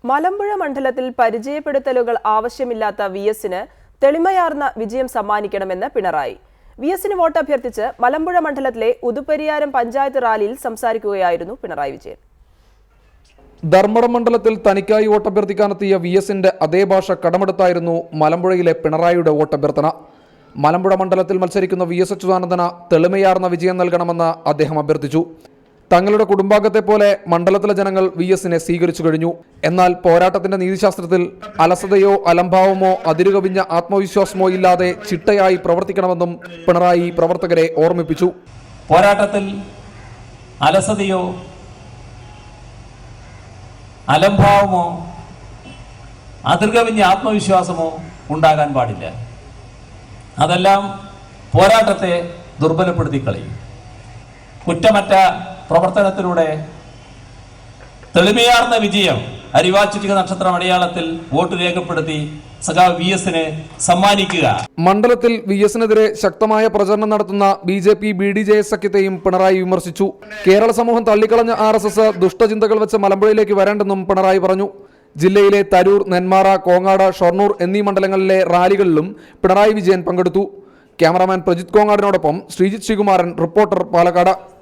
മലമ്പുഴ മണ്ഡലത്തിൽ പരിചയപ്പെടുത്തലുകൾ ആവശ്യമില്ലാത്ത വിഎസിന് തെളിമയാർന്ന വിജയം സമ്മാനിക്കണമെന്ന് പിണറായി. വിഎസിന് വോട്ട് അഭ്യർത്ഥിച്ച് മലമ്പുഴ മണ്ഡലത്തിലെ ഉദുപരിയാരം പഞ്ചായത്ത് റാലിയിൽ സംസാരിക്കുകയായിരുന്നു പിണറായി വിജയൻ. ധർമ്മടം മണ്ഡലത്തിൽ തനിക്കായി വോട്ടഭ്യർത്ഥിക്കാനെത്തിയ വിഎസിന്റെ അതേ ഭാഷ കടമെടുത്തായിരുന്നു മലമ്പുഴയിലെ പിണറായിയുടെ വോട്ടഭ്യർത്ഥന. മലമ്പുഴ മണ്ഡലത്തിൽ മത്സരിക്കുന്ന വിഎസ് അച്യുതാനന്ദന് തെളിമയാർന്ന വിജയം നൽകണമെന്ന് അദ്ദേഹം അഭ്യർത്ഥിച്ചു. തങ്ങളുടെ കുടുംബാംഗത്തെ പോലെ മണ്ഡലത്തിലെ ജനങ്ങൾ വിഎസിനെ സ്വീകരിച്ചു കഴിഞ്ഞു. എന്നാൽ പോരാട്ടത്തിന്റെ നീതിശാസ്ത്രത്തിൽ അലസതയോ അലംഭാവമോ അതിരുകവിഞ്ഞ ആത്മവിശ്വാസമോ ഇല്ലാതെ ചിട്ടയായി പ്രവർത്തിക്കണമെന്നും പിണറായി പ്രവർത്തകരെ ഓർമ്മിപ്പിച്ചു. പോരാട്ടത്തിൽ അലസതയോ അലംഭാവമോ അതിർകവിഞ്ഞ ആത്മവിശ്വാസമോ ഉണ്ടാകാൻ പാടില്ല. അതെല്ലാം പോരാട്ടത്തെ ദുർബലപ്പെടുത്തി കളയും. കുറ്റമറ്റ പ്രവർത്തനത്തിലൂടെ തെളിമയാർന്ന വിജയം അരിവാൾ ചുറ്റിക നക്ഷത്രം അടയാളത്തിൽ വോട്ട് രേഖപ്പെടുത്തി സഖാവ് വിഎസിന് സമ്മാനിക്കുക. മണ്ഡലത്തിൽ വിഎസിനെതിരെ ശക്തമായ പ്രചരണം നടത്തുന്ന ബിജെപി BDJS സഖ്യത്തെയും പിണറായി വിമർശിച്ചു. കേരള സമൂഹം തള്ളിക്കളഞ്ഞ RSS ദുഷ്ടചിന്തകൾ വെച്ച് മലമ്പുഴയിലേക്ക് വരേണ്ടെന്നും പിണറായി പറഞ്ഞു. ജില്ലയിലെ തരൂർ, നെന്മാറ, കോങ്ങാട്, ഷൊർണൂർ എന്നീ മണ്ഡലങ്ങളിലെ റാലികളിലും പിണറായി വിജയൻ പങ്കെടുത്തു. ക്യാമറാമാൻ പ്രജിത് കോങ്ങാടിനോടൊപ്പം ശ്രീജിത്ത് ശ്രീകുമാരൻ, റിപ്പോർട്ടർ, പാലക്കാട്.